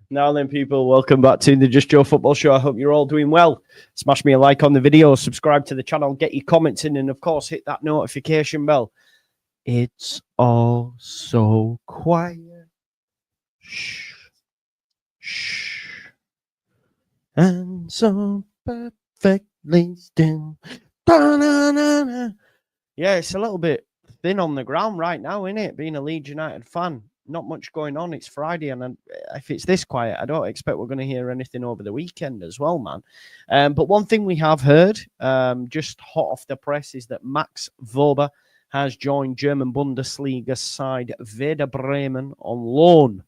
Now then, people, welcome back to the Just Joe Football Show. I hope you're all doing well. Smash me a like on the video, subscribe to the channel, get your comments in, and of course, hit that notification bell. It's all so quiet. Shh. Shh. And so perfectly still. Da-na-na-na. Yeah, it's a little bit thin on the ground right now, isn't it? Being a Leeds United fan. Not much going on. It's Friday, and if it's this quiet, I don't expect we're going to hear anything over the weekend as well, man. But one thing we have heard, just hot off the press, is that Max Wöber has joined German Bundesliga side Werder Bremen on loan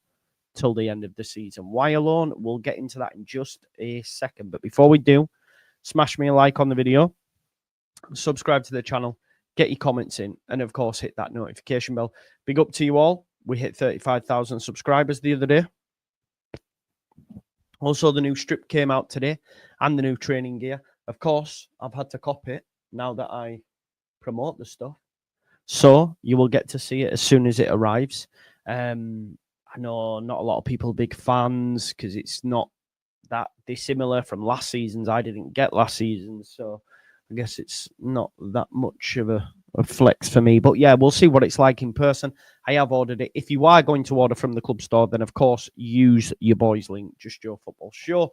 till the end of the season. Why alone? We'll get into that in just a second. But before we do, smash me a like on the video, subscribe to the channel, get your comments in, and of course, hit that notification bell. Big up to you all. We hit 35,000 subscribers the other day. Also, the new strip came out today and the new training gear. Of course, I've had to copy it now that I promote the stuff. So you will get to see it as soon as it arrives. I know not a lot of people are big fans because it's not that dissimilar from last season's. I didn't get last season, so I guess it's not that much of a flex for me. But yeah, we'll see what it's like in person. I have ordered it. If you are going to order from the club store, then of course use your boys link, Just Joe Football Show.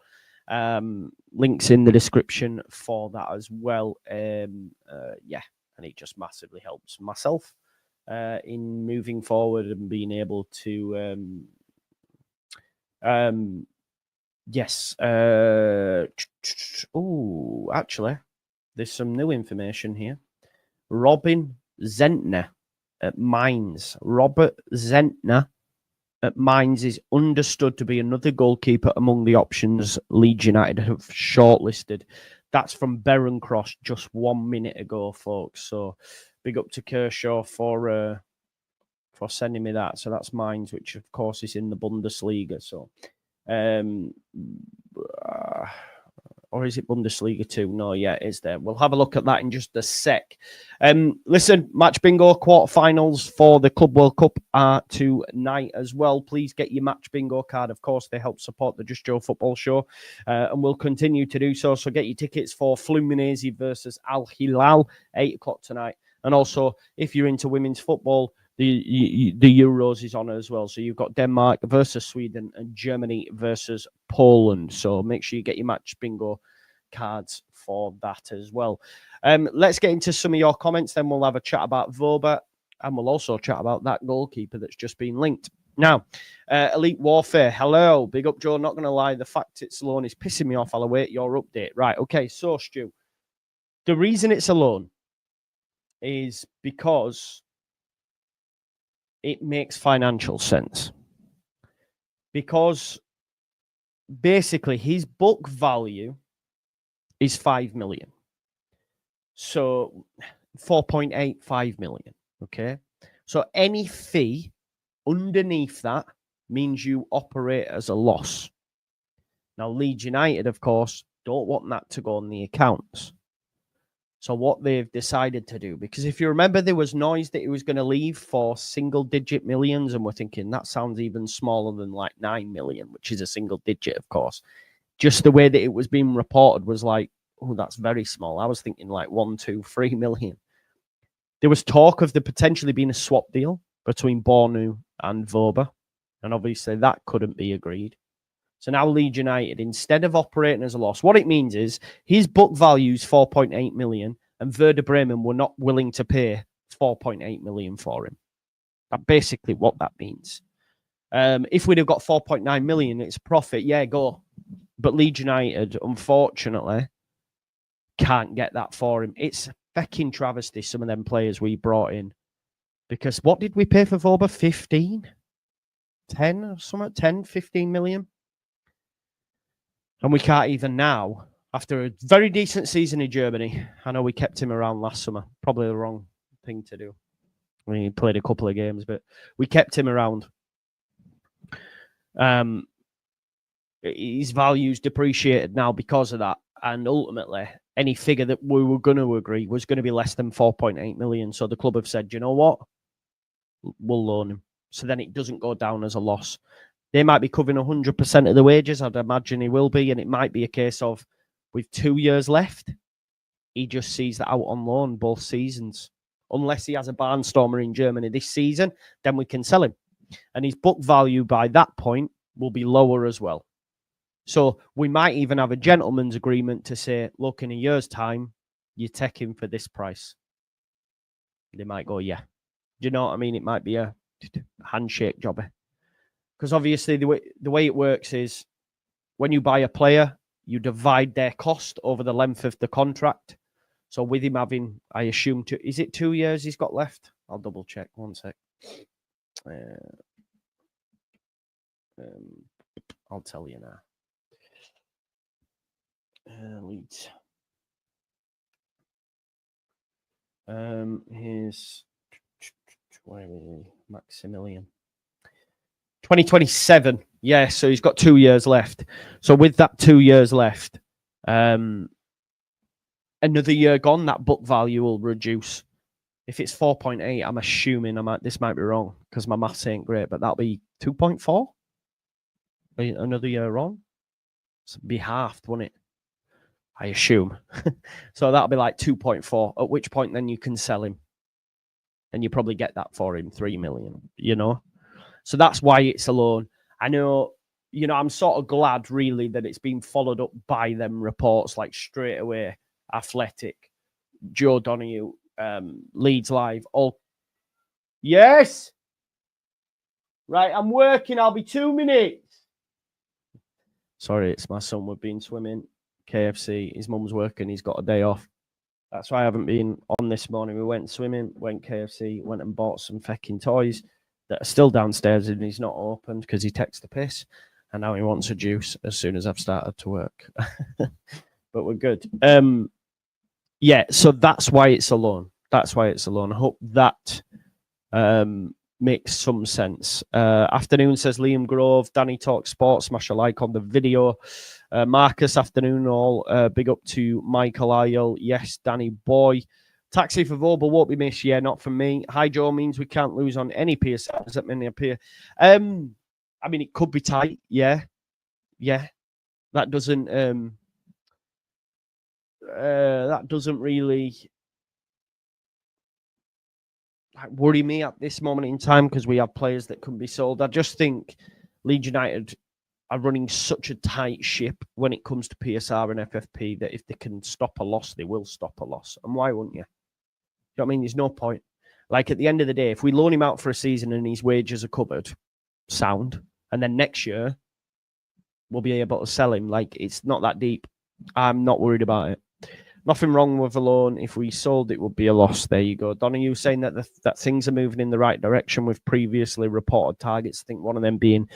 Links in the description for that as well. Yeah, and it just massively helps myself in moving forward and being able to yes. Oh, actually, there's some new information here. Robin Zentner at Mainz. Robert Zentner at Mainz is understood to be another goalkeeper among the options Leeds United have shortlisted. That's from Berencross just 1 minute ago, folks. So big up to Kershaw for sending me that. So that's Mainz, which of course is in the Bundesliga. So or is it Bundesliga 2? No, yeah, it is there. We'll have a look at that in just a sec. Listen, match bingo quarterfinals for the Club World Cup are tonight as well. Please get your match bingo card. Of course, they help support the Just Joe Football Show, and we'll continue to do so. So get your tickets for Fluminense versus Al Hilal, 8 o'clock tonight. And also, if you're into women's football, the Euros is on as well. So you've got Denmark versus Sweden and Germany versus Poland. So make sure you get your match bingo cards for that as well. Let's get into some of your comments. Then we'll have a chat about Wober, and we'll also chat about that goalkeeper that's just been linked. Now, Elite Warfare, hello. Big up, Joe. Not going to lie, the fact it's a loan is pissing me off. I'll await your update. Right, okay, so, Stu, the reason it's a loan is because it makes financial sense. Because basically his book value is 5 million. So 4.85 million. Okay. So any fee underneath that means you operate as a loss. Now, Leeds United, of course, don't want that to go on the accounts. So what they've decided to do, because if you remember, there was noise that he was going to leave for single-digit millions, and we're thinking that sounds even smaller than like 9 million, which is a single digit, of course. Just the way that it was being reported was like, oh, that's very small. I was thinking like 1, 2, 3 million. There was talk of there potentially being a swap deal between Bornu and Wober, and obviously that couldn't be agreed. So now Leeds United, instead of operating as a loss, what it means is his book value is 4.8 million and Werder Bremen were not willing to pay 4.8 million for him. That's basically what that means. If we'd have got 4.9 million, it's profit. Yeah, go. But Leeds United, unfortunately, can't get that for him. It's a fucking travesty, some of them players we brought in. Because what did we pay for Wober? 15? 10 or something? 10, 15 million? And we can't even now, after a very decent season in Germany. I know we kept him around last summer. Probably the wrong thing to do. He played a couple of games, but we kept him around. His value's depreciated now because of that. And ultimately, any figure that we were going to agree was going to be less than 4.8 million. So the club have said, you know what? We'll loan him. So then it doesn't go down as a loss. They might be covering 100% of the wages. I'd imagine he will be. And it might be a case of, with 2 years left, he just sees that out on loan both seasons. Unless he has a barnstormer in Germany this season, then we can sell him. And his book value by that point will be lower as well. So we might even have a gentleman's agreement to say, look, in a year's time, you take him for this price. They might go, yeah. Do you know what I mean? It might be a handshake jobber. Because obviously the way it works is when you buy a player, you divide their cost over the length of the contract. So with him having, I assume, is it 2 years he's got left? I'll double check. 1 sec. I'll tell you now. Leeds. Here's Maximilian. 2027. Yeah, so he's got 2 years left. So with that 2 years left, another year gone, that book value will reduce. If it's 4.8, I'm assuming this might be wrong because my maths ain't great, but that'll be 2.4. Another year on. So it'd be halved, wouldn't it? I assume. So that'll be like 2.4, at which point then you can sell him. And you probably get that for him, 3 million, you know? So that's why it's a loan. I know, I'm sort of glad, really, that it's been followed up by them reports, like straight away, Athletic, Joe Donahue, Leeds Live, all. Yes! Right, I'm working. I'll be 2 minutes. Sorry, it's my son. We've been swimming. KFC. His mum's working. He's got a day off. That's why I haven't been on this morning. We went swimming, went KFC, went and bought some fucking toys that are still downstairs and he's not opened because he takes the piss. And now he wants a juice as soon as I've started to work. But we're good. Yeah, so that's why it's a loan. That's why it's a loan. I hope that makes some sense. Afternoon says Liam Grove. Danny Talk Sports. Smash a like on the video. Marcus, afternoon all. Big up to Michael Isle. Yes, Danny boy. Taxi for Wober won't be missed. Yeah, not from me. Hi Joe means we can't lose on any PSLs that many appear. I mean, it could be tight. Yeah. That doesn't really worry me at this moment in time because we have players that can be sold. I just think Leeds United are running such a tight ship when it comes to PSR and FFP that if they can stop a loss, they will stop a loss. And why wouldn't you? You know what I mean? There's no point. Like at the end of the day, if we loan him out for a season and his wages are covered, sound, and then next year we'll be able to sell him. Like it's not that deep. I'm not worried about it. Nothing wrong with a loan. If we sold, it would be a loss. There you go. Donahue saying that that things are moving in the right direction with previously reported targets. I think one of them being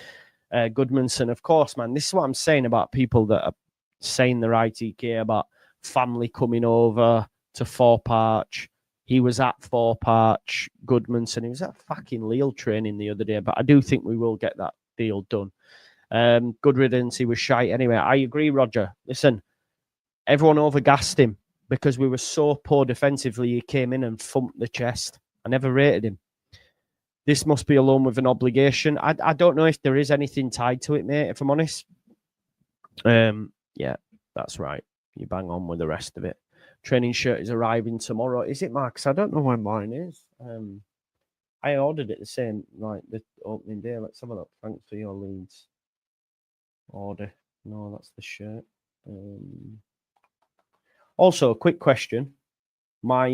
Goodmanson. Of course, man. This is what I'm saying about people that are saying the ITK about family coming over to Thorpe Arch. He was at Thorpe Arch, Goodmanson. He was at fucking Lille training the other day. But I do think we will get that deal done. Good riddance. He was shite. Anyway, I agree, Roger. Listen. Everyone overgassed him because we were so poor defensively. He came in and thumped the chest. I never rated him. This must be a loan with an obligation. I don't know if there is anything tied to it, mate, if I'm honest. Yeah, that's right. You bang on with the rest of it. Training shirt is arriving tomorrow. Is it, Max? I don't know when mine is. I ordered it the same, like the opening day. Let's have a look. Thanks for your leads. Order. No, that's the shirt. Also, a quick question. My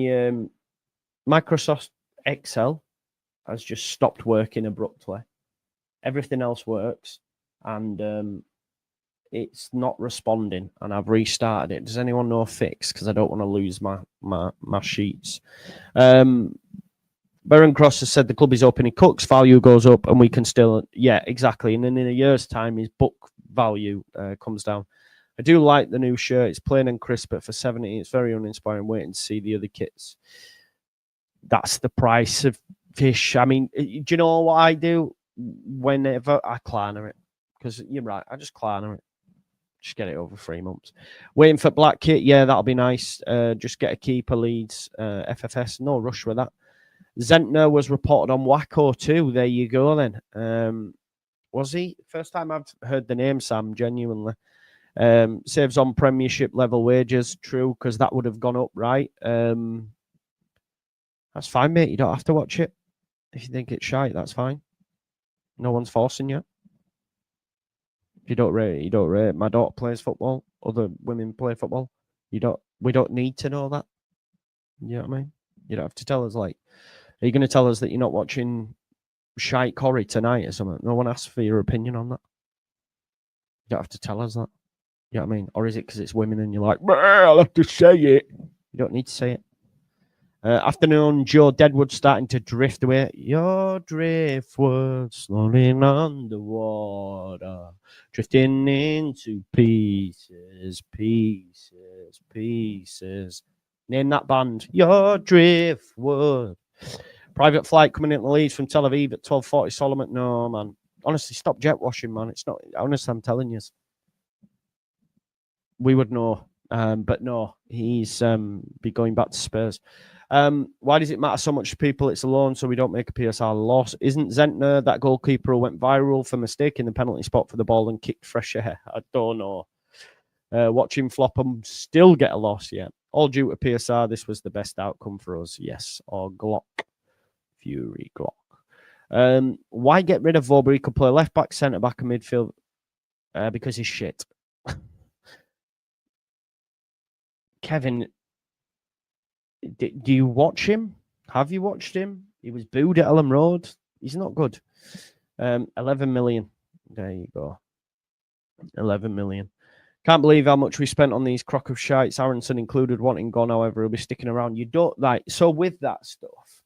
Microsoft Excel has just stopped working abruptly. Everything else works, and it's not responding, and I've restarted it. Does anyone know a fix? Because I don't want to lose my sheets. Baron Cross has said the club is opening Cook's value goes up, and we can still... Yeah, exactly. And then in a year's time, his book value comes down. I do like the new shirt. It's plain and crisp, but for 70, it's very uninspiring. Waiting to see the other kits. That's the price of fish. I mean, do you know what I do? Whenever I Klarna it. Because you're right, I just Klarna it. Just get it over 3 months. Waiting for black kit. Yeah, that'll be nice. Just get a keeper, Leeds. FFS. No rush with that. Zentner was reported on Wacko too. There you go then. Was he? First time I've heard the name, Sam, genuinely. Saves on Premiership level wages. True, because that would have gone up, right? That's fine, mate. You don't have to watch it. If you think it's shite, that's fine. No one's forcing you. If you don't rate it, you don't rate it. My daughter plays football. Other women play football. We don't need to know that. You know what I mean? You don't have to tell us, like, are you going to tell us that you're not watching shite Corrie tonight or something? No one asks for your opinion on that. You don't have to tell us that. You know what I mean? Or is it because it's women and you're like, I'll have to say it? You don't need to say it. Afternoon, Joe Deadwood starting to drift away. Your driftwood slowing on the water, drifting into pieces, pieces, pieces. Name that band. Your driftwood. Private flight coming into Leeds from Tel Aviv at 12:40. Solomon. No, man. Honestly, stop jet washing, man. It's not. Honestly, I'm telling you. We would know. But no, he's be going back to Spurs. Why does it matter so much to people? It's a loan, so we don't make a PSR loss. Isn't Zentner that goalkeeper who went viral for mistaking the penalty spot for the ball and kicked fresh air? I don't know. Watch him flop and still get a loss, yeah. All due to PSR, this was the best outcome for us, yes. Or Glock. Fury Glock. Why get rid of Wober? He could play left back, centre back, and midfield because he's shit. Kevin, do you watch him? Have you watched him? He was booed at Elland Road. He's not good. 11 million. There you go. 11 million. Can't believe how much we spent on these crock of shites. Aronson included, wanting gone, however, he'll be sticking around. You don't like. So with that stuff,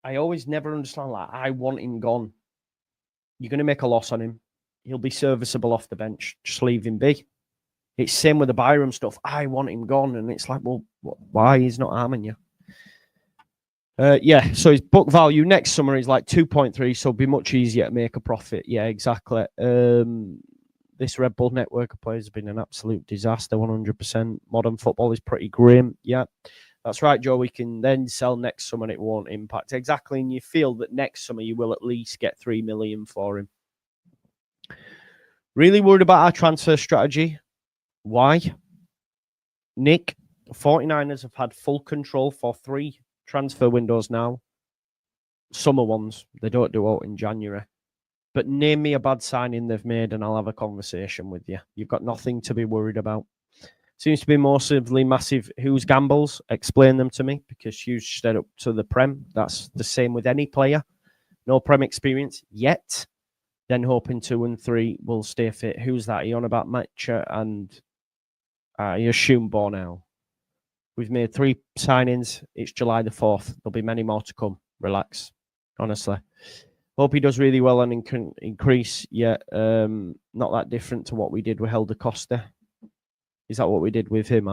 I always never understand, like, I want him gone. You're going to make a loss on him. He'll be serviceable off the bench. Just leave him be. It's same with the Byram stuff. I want him gone. And it's like, well, why? He's not harming you. Yeah, so his book value next summer is like 2.3, so it'll be much easier to make a profit. Yeah, exactly. This Red Bull network of players has been an absolute disaster, 100%. Modern football is pretty grim. Yeah, that's right, Joe. We can then sell next summer and it won't impact. Exactly, and you feel that next summer you will at least get 3 million for him. Really worried about our transfer strategy. Why? Nick, 49ers have had full control for 3 transfer windows now. Summer ones. They don't do out in January. But name me a bad signing they've made and I'll have a conversation with you. You've got nothing to be worried about. Seems to be mostly massive Hughes gambles. Explain them to me, because Hughes stayed up to the Prem. That's the same with any player. No Prem experience yet. Then hoping 2 and 3 will stay fit. Who's that? Are you on about Matcha and you assume Bornell? We've made 3 signings. It's July the 4th. There'll be many more to come. Relax. Honestly. Hope he does really well and increase. Yeah, not that different to what we did with Helder Costa. Is that what we did with him?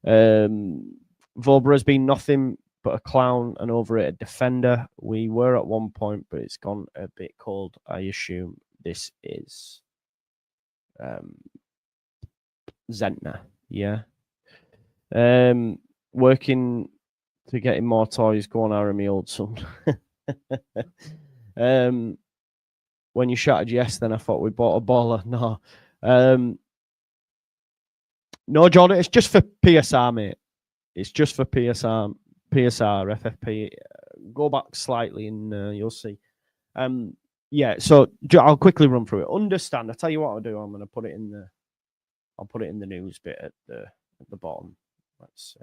Wober has been nothing but a clown and overrated defender. We were at one point, but it's gone a bit cold. I assume this is Zentner. Yeah. Working to get him more toys. Go on, Aaron, me old son. When you shouted yes, then I thought we bought a baller. No. No, Jordan, it's just for PSR, mate. It's just for PSR, FFP. Go back slightly and you'll see. Yeah, so I'll quickly run through it. Understand. I'll tell you what I'll do. I'm going to put it in the. I'll put it in the news bit at the bottom. Let's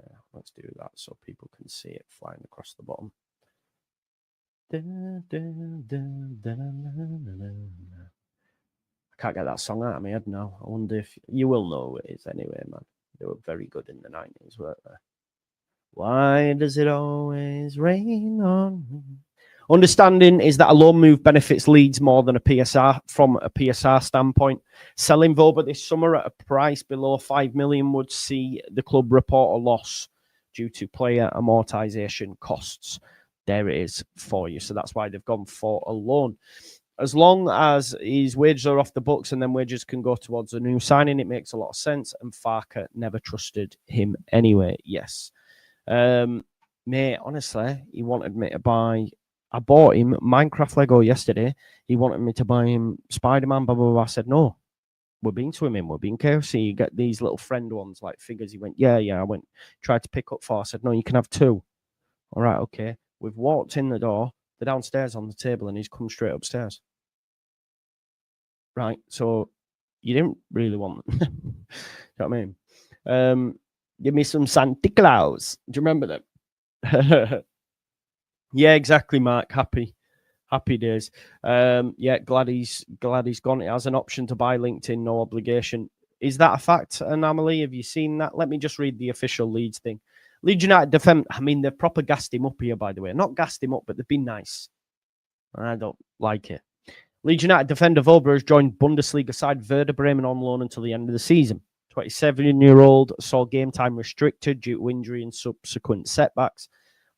do that so people can see it flying across the bottom. I can't get that song out of my head now. I wonder if you will know who it is anyway, man. They were very good in the 90s, weren't they? Why does it always rain on me? Understanding is that a loan move benefits Leeds more than a PSR from a PSR standpoint. Selling Wober this summer at a price below 5 million would see the club report a loss due to player amortization costs. There it is for you. So that's why they've gone for a loan. as long as his wages are off the books and then wages can go towards a new signing, it makes a lot of sense. And Farker never trusted him anyway. Yes. Mate, honestly, he wanted me to buy. I bought him Minecraft Lego yesterday. He wanted me to buy him Spider-Man, blah, blah, blah. I said, no, we're being swimming, we're being KFC. You get these little friend ones, like figures. He went, yeah. I went, tried to pick up 4. I said, no, you can have 2. All right, okay. We've walked in the door. They're downstairs on the table, and he's come straight upstairs. Right, so you didn't really want them. You know what I mean? Give me some Santa Claus. Do you remember them? Yeah, exactly, Mark. Happy days. Yeah, glad he's gone. It has an option to buy LinkedIn, no obligation. Is that a fact, Anomaly? Have you seen that? Let me just read the official Leeds thing. Leeds United defend. I mean, they've proper gassed him up here, by the way. Not gassed him up, but they've been nice. I don't like it. Leeds United defender Wober has joined Bundesliga side Werder Bremen on loan until the end of the season. 27-year-old saw game time restricted due to injury and subsequent setbacks.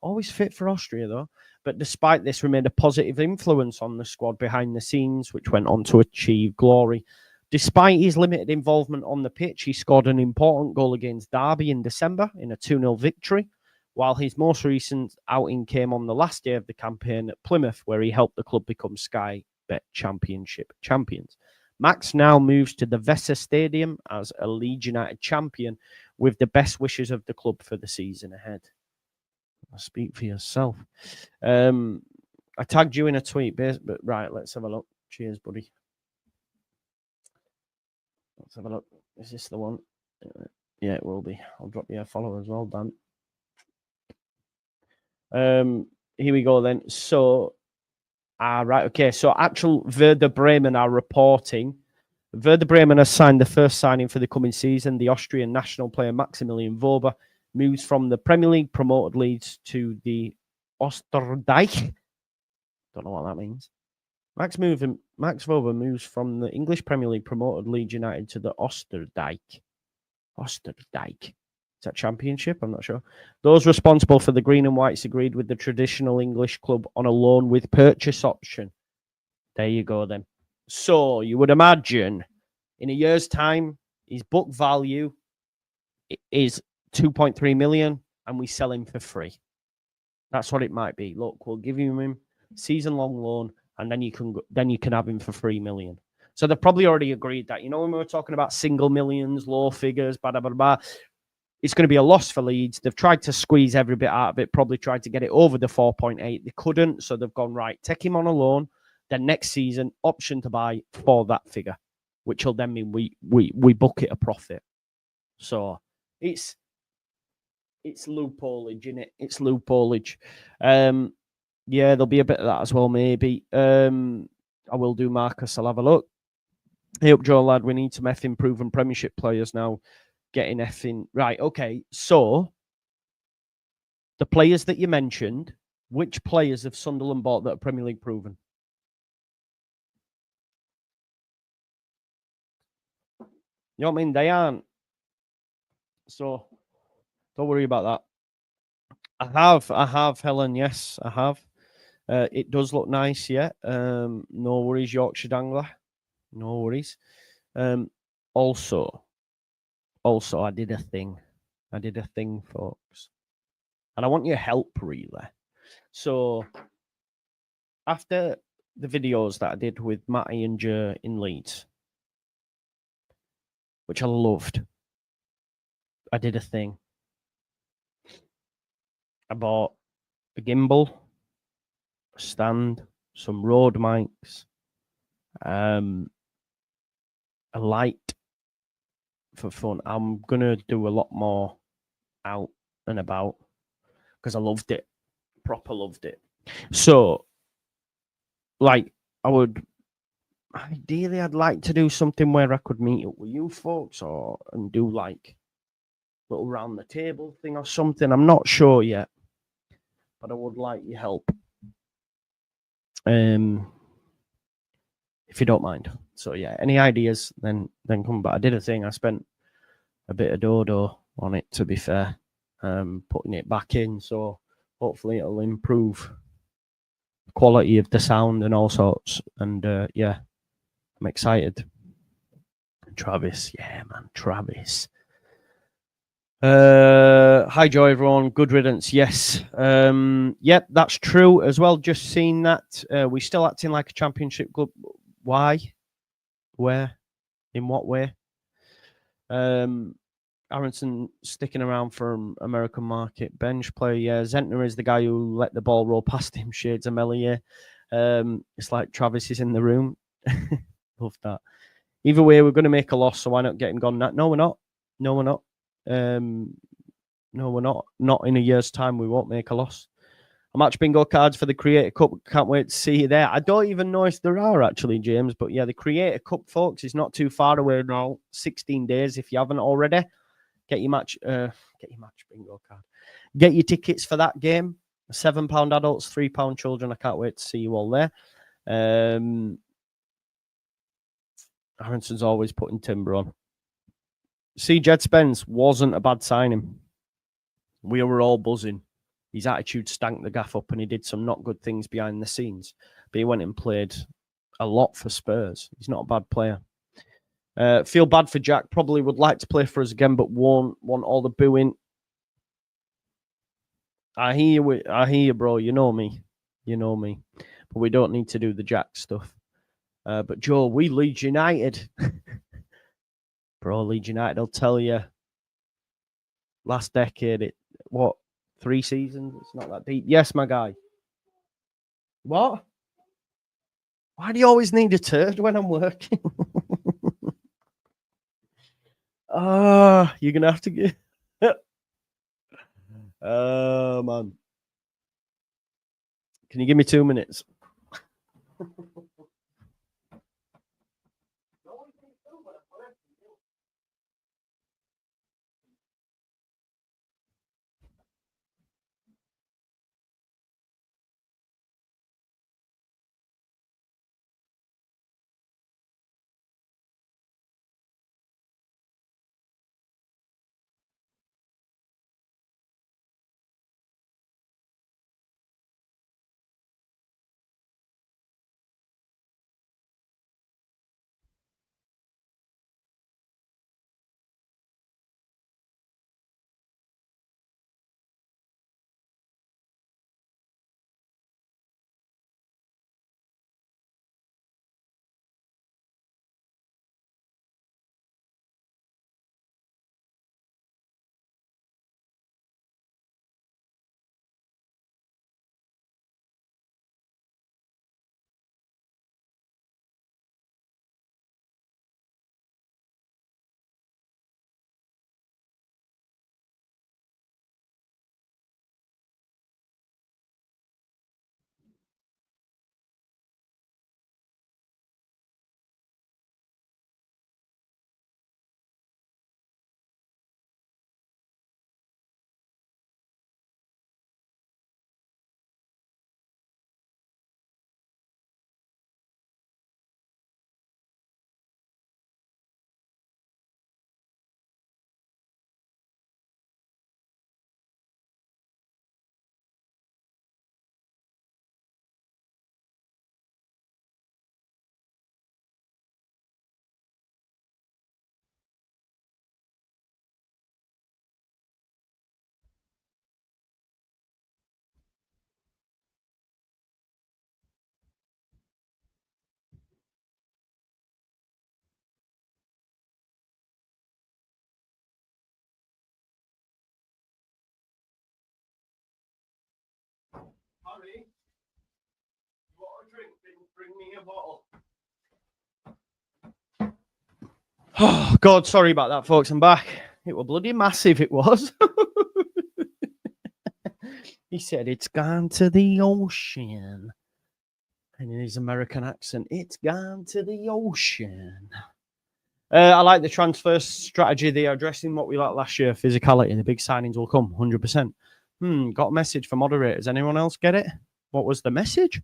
Always fit for Austria, though. But despite this, remained a positive influence on the squad behind the scenes, which went on to achieve glory. Despite his limited involvement on the pitch, he scored an important goal against Derby in December in a 2-0 victory, while his most recent outing came on the last day of the campaign at Plymouth, where he helped the club become Sky Bet Championship champions. Max now moves to the Weser Stadium as a Leeds United champion, with the best wishes of the club for the season ahead. Speak for yourself. I tagged you in a tweet, but right, let's have a look. Cheers, buddy. Let's have a look. Is this the one? Yeah, it will be. I'll drop you a follow as well, Dan. Here we go then. So, right, okay. So, actual Werder Bremen are reporting. Werder Bremen has signed the first signing for the coming season. The Austrian national player Maximilian Wober moves from the Premier League promoted Leeds to the Osterdyke. Don't know what that means. Max Wober moves from the English Premier League promoted Leeds United to the Osterdyke. Osterdyke. Is that championship? I'm not sure. Those responsible for the green and whites agreed with the traditional English club on a loan with purchase option. There you go then. So you would imagine in a year's time, his book value is 2.3 million and we sell him for free. That's what it might be. Look, we'll give him season-long loan and then you can have him for 3 million. So they've probably already agreed that. You know, when we were talking about single millions, low figures, blah, blah, blah, blah, it's going to be a loss for Leeds. They've tried to squeeze every bit out of it, probably tried to get it over the 4.8. They couldn't, so they've gone, right, take him on a loan. Then next season, option to buy for that figure, which will then mean we book it a profit. So it's loopholeage, isn't it? It's loopholeage. Yeah, there'll be a bit of that as well, maybe. I will do Marcus. I'll have a look. Hey up, Joe, lad. We need some effing proven Premiership players now. Getting effing... Right, okay. So, the players that you mentioned, which players have Sunderland bought that are Premier League proven? You know what I mean? They aren't. So, don't worry about that. I have, Helen. Yes, I have. It does look nice, yeah. No worries, Yorkshire Dangler. No worries. Also, I did a thing. Folks. And I want your help, really. So, after the videos that I did with Matty and Joe in Leeds, which I loved, I did a thing. I bought a gimbal, a stand, some Rode mics, a light for fun. I'm going to do a lot more out and about because I loved it. Proper loved it. So, like, ideally, I'd like to do something where I could meet up with you folks and do like a little round the table thing or something. I'm not sure yet, but I would like your help. If you don't mind. So yeah, any ideas, then come back. I did a thing. I spent a bit of dodo on it, to be fair, putting it back in. So hopefully it'll improve quality of the sound and all sorts. And yeah, I'm excited. Travis, yeah, man, Travis. Hi, Joe, everyone. Good riddance. Yes. Yep, that's true as well. Just seen that. We're still acting like a championship club. Why? Where? In what way? Aronson sticking around for American market bench player. Yeah, Zentner is the guy who let the ball roll past him. Shades of Melier. It's like Travis is in the room. Love that. Either way, we're going to make a loss, so why not get him gone? No, we're not. No, we're not. No, we're not. Not in a year's time. We won't make a loss. A match bingo cards for the Creator Cup. Can't wait to see you there. I don't even know if there are actually, James. But yeah, the Creator Cup, folks, is not too far away now. 16 days if you haven't already. Get your match bingo card. Get your tickets for that game. £7 adults, £3 children. I can't wait to see you all there. Aronson's always putting timber on. See, Jed Spence wasn't a bad signing. We were all buzzing. His attitude stank the gaff up and he did some not good things behind the scenes. But he went and played a lot for Spurs. He's not a bad player. Feel bad for Jack. Probably would like to play for us again, but won't want all the booing. I hear you, bro. You know me. But we don't need to do the Jack stuff. But Joe, we Leeds United. Bro, Leeds United, I'll tell you. Last decade, 3 seasons? It's not that deep. Yes, my guy. What? Why do you always need a turd when I'm working? You're going to have to get... Oh, man. Can you give me 2 minutes? Harry, you want a drink? Bring me a bottle. Oh, God, sorry about that, folks. I'm back. It was bloody massive, it was. He said, it's gone to the ocean. And in his American accent, it's gone to the ocean. I like the transfer strategy. They are addressing what we liked last year, physicality, and the big signings will come, 100%. Got a message for moderators. Anyone else get it? What was the message?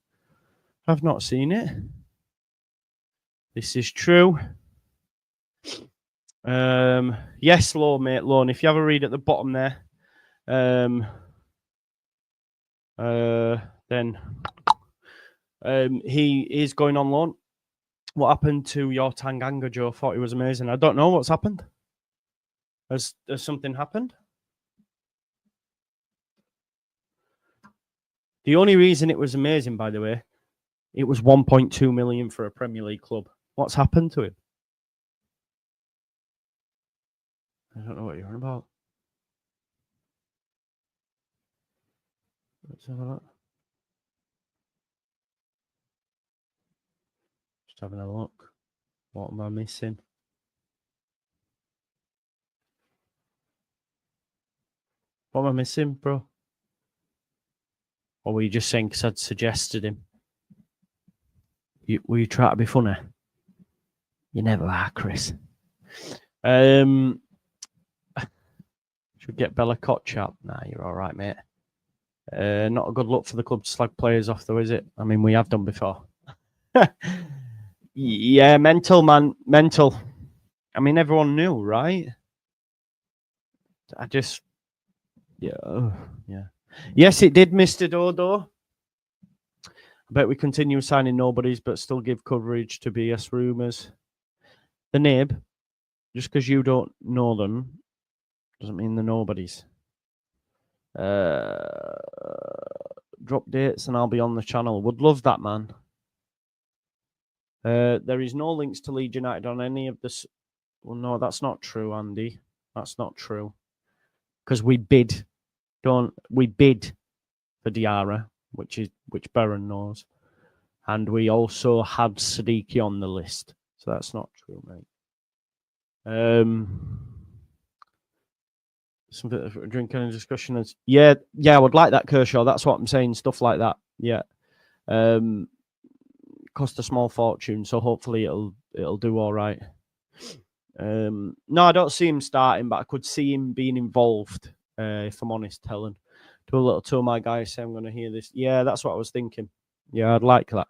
I've not seen it. This is true. Yes, Law, mate, Lawn. If you have a read at the bottom there, then He is going on loan. What happened to your Tanganga, Joe? Thought he was amazing. I don't know what's happened. Has something happened? The only reason it was amazing, by the way, it was 1.2 million for a Premier League club. What's happened to him? I don't know what you're on about. Let's have a look. Just having a look. What am I missing? What am I missing, bro? Or were you just saying because I'd suggested him? Were you trying to be funny? You never are, Chris. Should get Bella Koch up. Nah, you're all right, mate. Not a good look for the club to slag players off, though, is it? I mean, we have done before. Yeah, mental, man. Mental. I mean, everyone knew, right? Yeah. Yes, it did, Mr. Dodo. I bet we continue signing nobodies, but still give coverage to BS rumours. The nib, just because you don't know them, doesn't mean they're nobodies. Drop dates and I'll be on the channel. Would love that, man. There is no links to Leeds United on any of this. Well, no, that's not true, Andy. That's not true. Because we bid for Diarra, which Baron knows. And we also had Siddiqui on the list. So that's not true, mate. Something for drinking and discussion is yeah, I would like that, Kershaw. That's what I'm saying. Stuff like that. Yeah. Cost a small fortune, so hopefully it'll do all right. No, I don't see him starting, but I could see him being involved. If I'm honest, Helen. Do a little tour, my guys. Say I'm going to hear this. Yeah, that's what I was thinking. Yeah, I'd like that.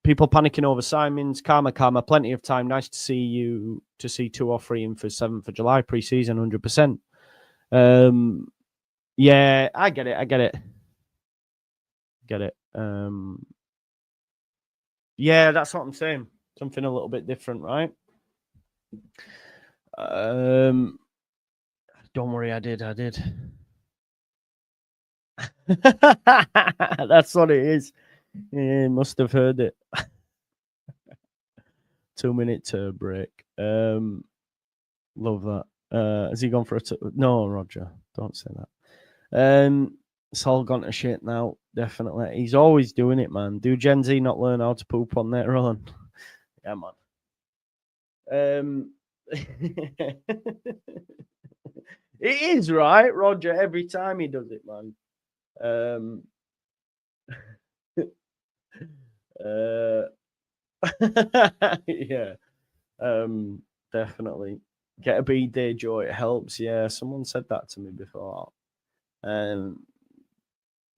People panicking over Simons. Karma. Plenty of time. Nice to see you. To see 2 or 3 in for 7th of July pre-season, 100%. Yeah, I get it. Yeah, that's what I'm saying. Something a little bit different, right? Don't worry, I did. That's what it is. Yeah, must have heard it. 2-minute break. Love that. Has he gone for a no, Roger? Don't say that. It's all gone to shit now. Definitely, he's always doing it, man. Do Gen Z not learn how to poop on their own? Yeah, man. It is right, Roger. Every time he does it, man. Yeah. Definitely. Get a B-Day, Joe. It helps. Yeah, someone said that to me before.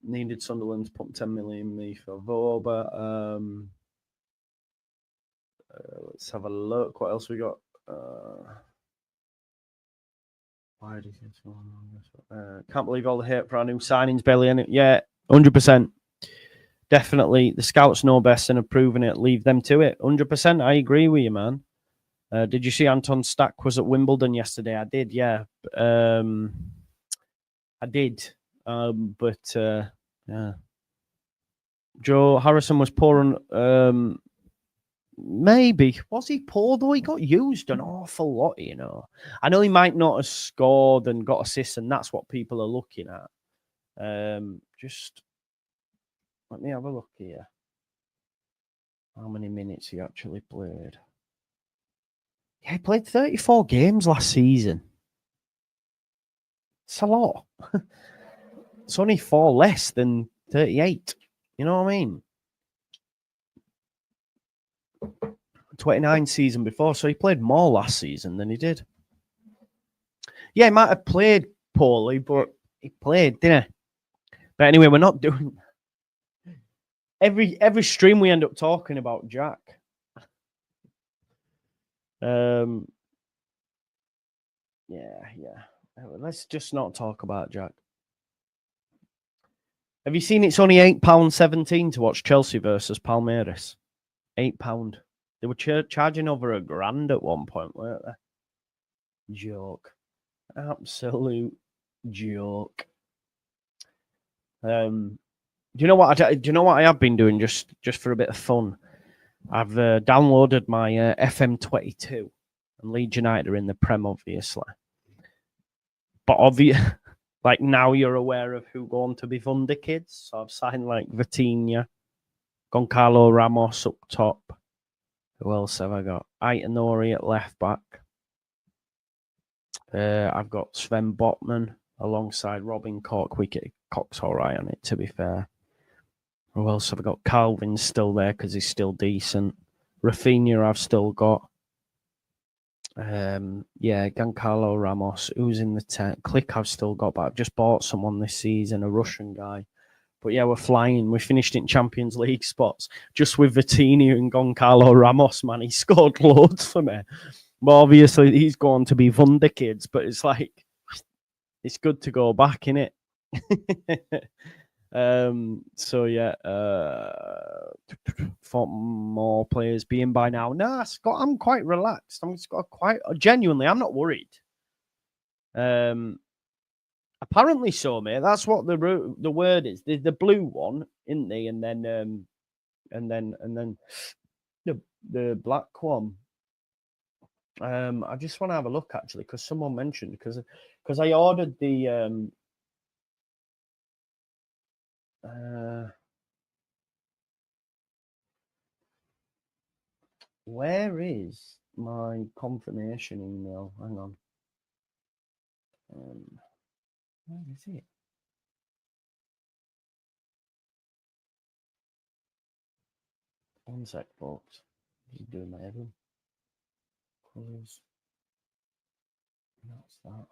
Needed Sunderland to pump 10 million in me for Wober. Let's have a look. What else we got? Why did you can't believe all the hate for our new signings, Belly. Yeah, 100%. Definitely. The scouts know best and have proven it. Leave them to it. 100%. I agree with you, man. Did you see Anton Stack was at Wimbledon yesterday? I did, yeah. I did. But yeah. Joe Harrison was poor on maybe. Was he poor though? He got used an awful lot, you know. I know he might not have scored and got assists, and that's what people are looking at. Just let me have a look here. How many minutes he actually played? Yeah, he played 34 games last season. It's a lot. It's only 4 less than 38. You know what I mean? 29 season before, so he played more last season than he did. Yeah, he might have played poorly, but he played, didn't he? But anyway, we're not doing every stream we end up talking about Jack. Yeah. Let's just not talk about Jack. Have you seen it's only £8.17 to watch Chelsea versus Palmeiras? £8. They were charging over £1,000 at one point, weren't they? Joke. Absolute joke. Do you know what I have been doing just for a bit of fun? I've downloaded my FM22, and Leeds United are in the Prem, obviously. But like now you're aware of who going to be Thunder kids. So I've signed like Vitinha, Goncalo Ramos up top. Who else have I got? Aitanori at left back. I've got Sven Botman alongside Robin Koch. Koch's all right on it, to be fair. Who else have I got? Calvin's still there because he's still decent. Rafinha I've still got. Goncalo Ramos. Who's in the 10? Click I've still got, but I've just bought someone this season, a Russian guy. But yeah, we're flying. We finished in Champions League spots just with Vitinha and Goncalo Ramos, man. He scored loads for me. But obviously, he's going to be Wunder kids, but it's like, it's good to go back, innit? So yeah, thought more players being by now. No, Scott, I'm quite relaxed. I'm quite genuinely, I'm not worried. Apparently so, mate. That's what the word is. The blue one, isn't they? And then the black one. I just want to have a look actually because someone mentioned because I ordered the where is my confirmation email? Hang on. Where is it? One sec, folks. Just doing my head in. Colours. That's that.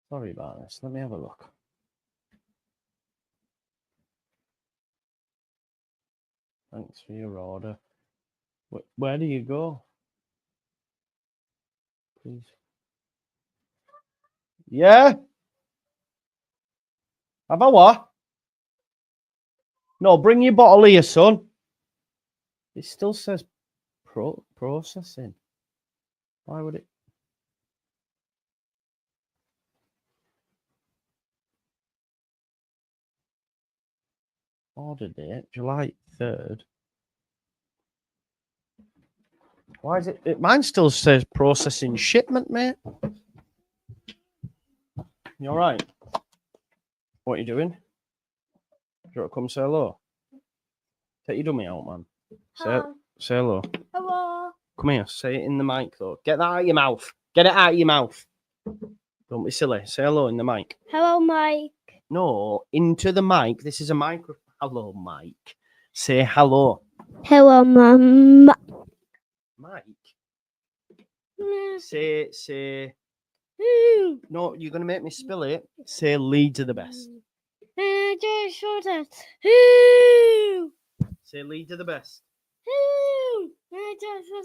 Sorry about this. Let me have a look. Thanks for your order. Where do you go? Please. Yeah? Have I what? No, bring your bottle here, son. It still says processing. Why would it? Order date, July 3rd. Why is it? Mine still says processing shipment, mate. You all right? What are you doing? Do you want to come say hello? Take your dummy out, man. Say hello. Hello. Come here. Say it in the mic, though. Get that out of your mouth. Get it out of your mouth. Don't be silly. Say hello in the mic. Hello, Mike. No, into the mic. This is a microphone. Hello, Mike. Say hello. Hello, Mum. Mike. Say. No, you're going to make me spill it. Say Leeds are the best. Say Leeds are the best.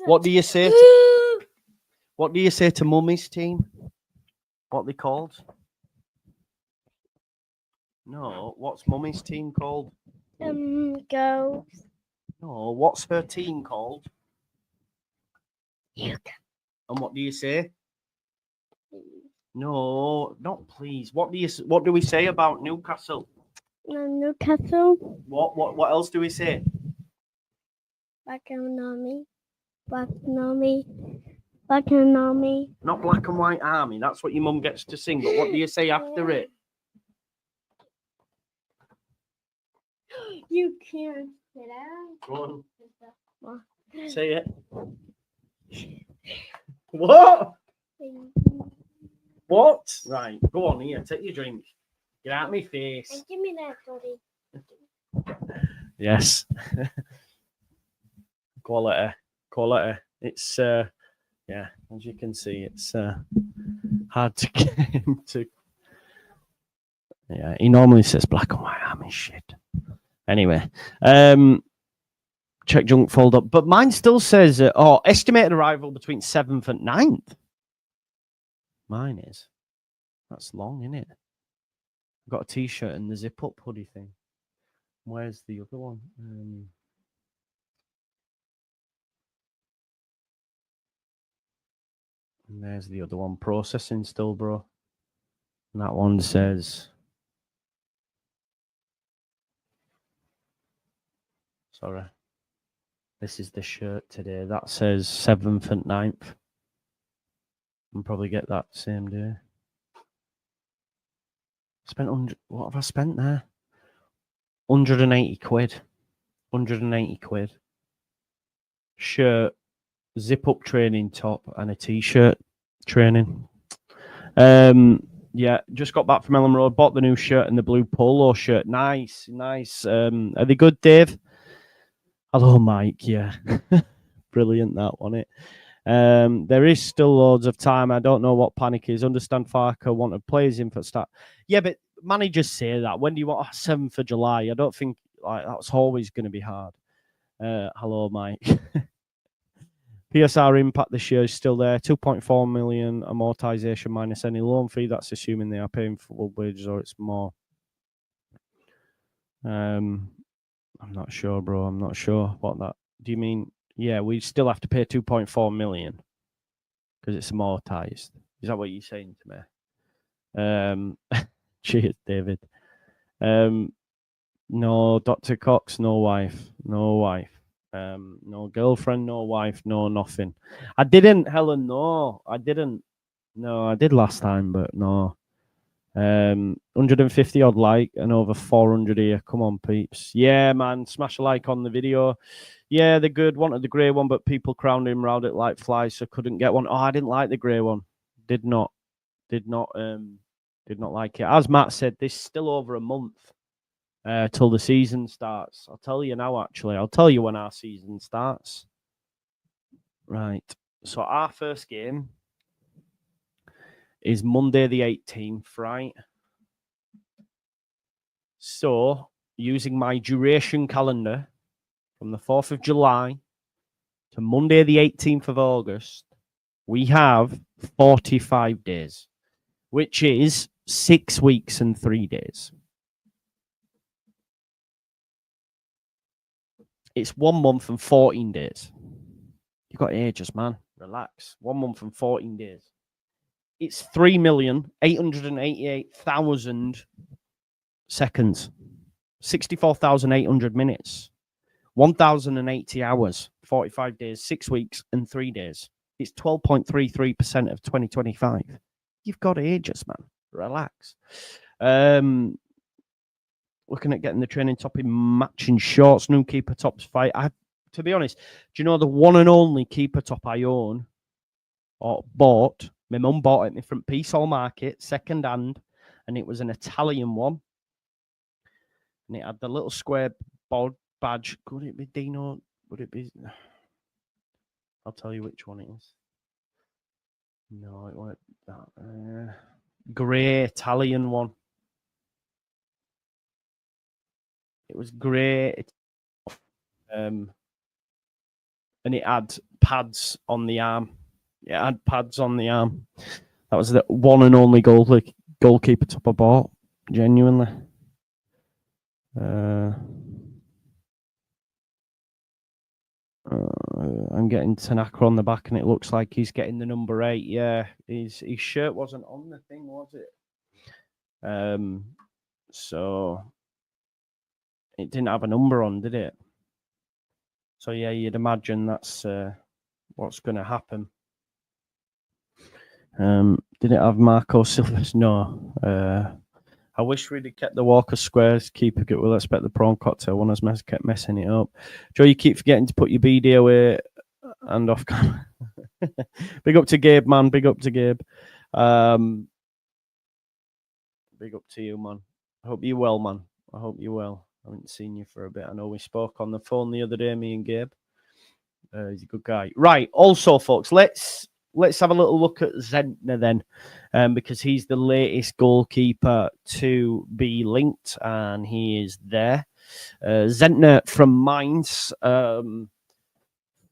What do you say? What do you say to Mummy's team? What they called? No, what's Mummy's team called? Go. No, what's her team called? You And what do you say? No, not please. What do we say about Newcastle? Newcastle. What else do we say? Black and army. Black and army. Black and army. Not black and white army. That's what your mum gets to sing. But what do you say after it? You can't sit out. Go on. Say it. What? What? Right. Go on here. Take your drink. Get out of my face. Give me that, buddy. Yes. Quality. It's yeah, as you can see, it's hard to get him to. Yeah, he normally says black and white army shit. Anyway, check junk folder, but mine still says estimated arrival between 7th and 9th. Mine is. That's long, isn't it? I've got a t-shirt and the zip-up hoodie thing. Where's the other one? And there's the other one. Processing still, bro. And that one says... Sorry. This is the shirt today. That says 7th and 9th. I'll probably get that same day. Spent 100... What have I spent there? 180 quid. 180 quid. Shirt, zip-up training top, and a t-shirt training. Yeah, just got back from Elland Road, bought the new shirt and the blue polo shirt. Nice. Are they good, Dave? Hello, Mike. Yeah. Brilliant, that one. There is still loads of time. I don't know what panic is. Understand Farker wanted players in for start. Yeah, but managers say that. When do you want 7th of July? I don't think that's always going to be hard. Hello, Mike. PSR impact this year is still there. 2.4 million amortization minus any loan fee. That's assuming they are paying full wages or it's more. I'm not sure, bro. I'm not sure what that. Do you mean? Yeah, we still have to pay 2.4 million because it's amortized. Is that what you're saying to me? Cheers, David. No, Dr. Cox, no wife. No girlfriend, no wife, no nothing. I didn't, Helen, no. I didn't. No, I did last time, but no. 150 odd like and over 400 here. Come on, peeps. Yeah, man. Smash a like on the video. Yeah, they're good. Wanted the grey one, but people crowned him round it like flies, so couldn't get one. Oh, I didn't like the grey one. Did not like it. As Matt said, this is still over a month till the season starts. I'll tell you now, actually. I'll tell you when our season starts. Right. So our first game is Monday the 18th, right? So, using my duration calendar from the 4th of July to Monday the 18th of August, we have 45 days, which is 6 weeks and 3 days. It's 1 month and 14 days. You've got ages, man. Relax. 1 month and 14 days. It's 3,888,000 seconds. 64,800 minutes. 1,080 hours. 45 days, 6 weeks and 3 days. It's 12.33% of 2025. You've got ages, man. Relax. Looking at getting the training top in matching shorts. New keeper tops fight. To be honest, do you know the one and only keeper top I own or bought? My mum bought it in from Peacehall Market, second hand, and it was an Italian one. And it had the little square badge. Could it be Dino? Would it be? I'll tell you which one it is. No, it wasn't that. Grey Italian one. It was grey. And it had pads on the arm. It had pads on the arm. That was the one and only goalkeeper top I bought. Genuinely. I'm getting Tanaka on the back, and it looks like he's getting the number 8. Yeah, his shirt wasn't on the thing, was it? So it didn't have a number on, did it? So yeah, you'd imagine that's what's going to happen. Did it have Marco Silva's? No. I wish we'd have kept the Walker Squares keeper. We'll expect the prawn cocktail one has kept messing it up. Joe, you keep forgetting to put your BD away and off camera. Big up to Gabe, man. Big up to Gabe. Big up to you, man. I hope you're well, man. I hope you're well. I haven't seen you for a bit. I know we spoke on the phone the other day, me and Gabe. He's a good guy. Right. Also, folks, let's have a little look at Zentner then, because he's the latest goalkeeper to be linked, and he is there. Zentner from Mainz,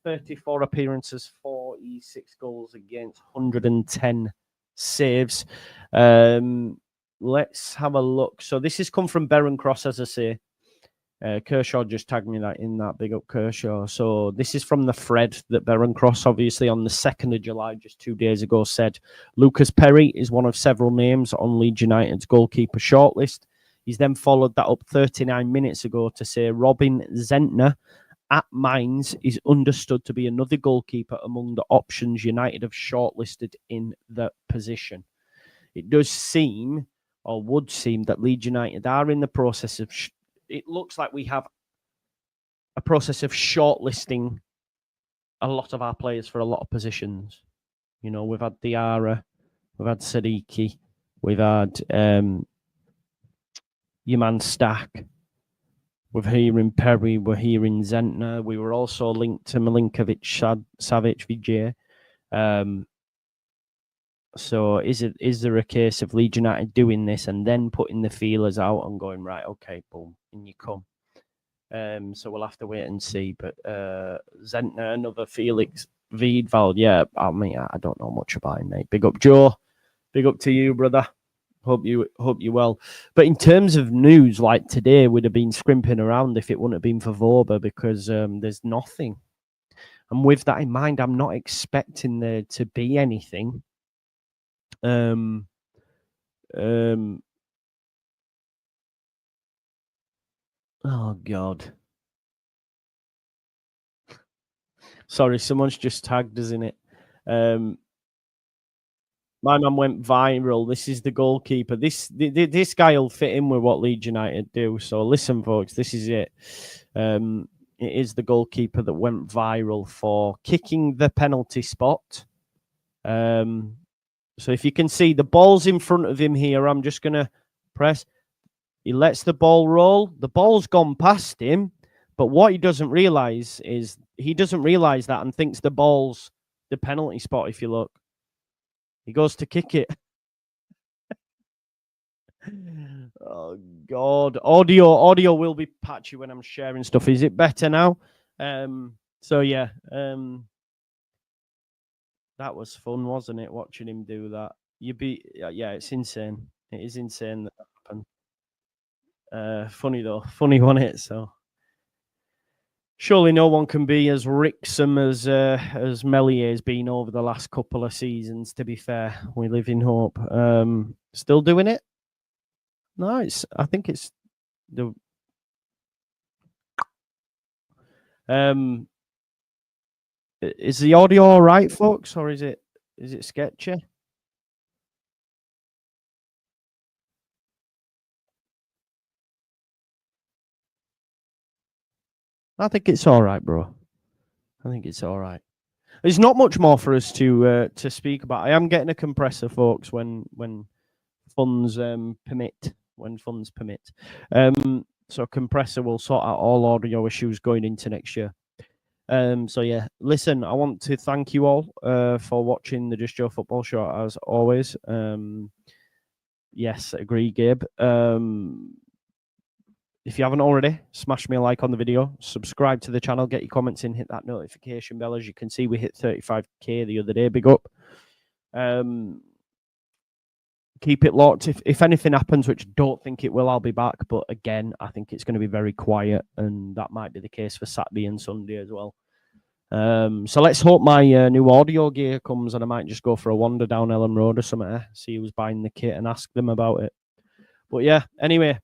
34 appearances, 46 goals against, 110 saves. Let's have a look. So this has come from Baron Cross, as I say. Kershaw just tagged me that in that. Big up Kershaw. So this is from the thread that Baron Cross, obviously on the 2nd of July, just 2 days ago, said Lucas Perry is one of several names on Leeds United's goalkeeper shortlist. He's then followed that up 39 minutes ago to say Robin Zentner at Mainz is understood to be another goalkeeper among the options United have shortlisted in the position. It does seem, or would seem, that Leeds United are in the process of... It looks like we have a process of shortlisting a lot of our players for a lot of positions. You know, we've had Diarra, we've had Sadiki, we've had Yaman Stack, we're hearing Perry, we're hearing Zentner. We were also linked to Milinkovic Savic Vijay. So is there a case of Leeds United doing this and then putting the feelers out and going, right, okay, boom, and you come. So we'll have to wait and see. But Zentner, another Felix Wiedval, yeah, I mean, I don't know much about him, mate. Big up, Joe. Big up to you, brother. Hope you well. But in terms of news, like today, would have been scrimping around if it wouldn't have been for Wober, because there's nothing. And with that in mind, I'm not expecting there to be anything. Oh God. Sorry, someone's just tagged us in it. My man went viral. This is the goalkeeper. This guy will fit in with what Leeds United do. So listen, folks, this is it. It is the goalkeeper that went viral for kicking the penalty spot. So if you can see, the ball's in front of him here. I'm just going to press. He lets the ball roll. The ball's gone past him. But what he doesn't realise is he doesn't realise that and thinks the ball's the penalty spot, if you look. He goes to kick it. Oh, God. Audio will be patchy when I'm sharing stuff. Is it better now? So, yeah. That was fun, wasn't it, watching him do that? Yeah, it's insane. It is insane that happened. Funny, though. Funny, wasn't it? So... Surely no one can be as ricksome as Mellier's been over the last couple of seasons, to be fair. We live in hope. Still doing it? No, I think it's the... Is the audio all right, folks, or is it sketchy? I think it's all right, bro. I think it's all right. There's not much more for us to speak about. I am getting a compressor, folks, when funds permit. When funds permit. So compressor will sort out all audio issues going into next year. So yeah, listen, I want to thank you all for watching the Just Joe Football Show as always. Yes, agree, Gabe. If you haven't already, smash me a like on the video, subscribe to the channel, get your comments in, hit that notification bell. As you can see, we hit 35k the other day. Big up. Keep it locked. If anything happens, which I don't think it will, I'll be back. But again, I think it's going to be very quiet, and that might be the case for Saturday and Sunday as well. So let's hope my new audio gear comes, and I might just go for a wander down Elland Road or something, see who's buying the kit and ask them about it. But yeah, anyway,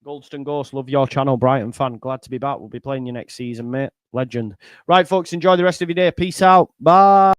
Goldston Ghost, love your channel, Brighton fan. Glad to be back. We'll be playing you next season, mate. Legend. Right, folks, enjoy the rest of your day. Peace out. Bye.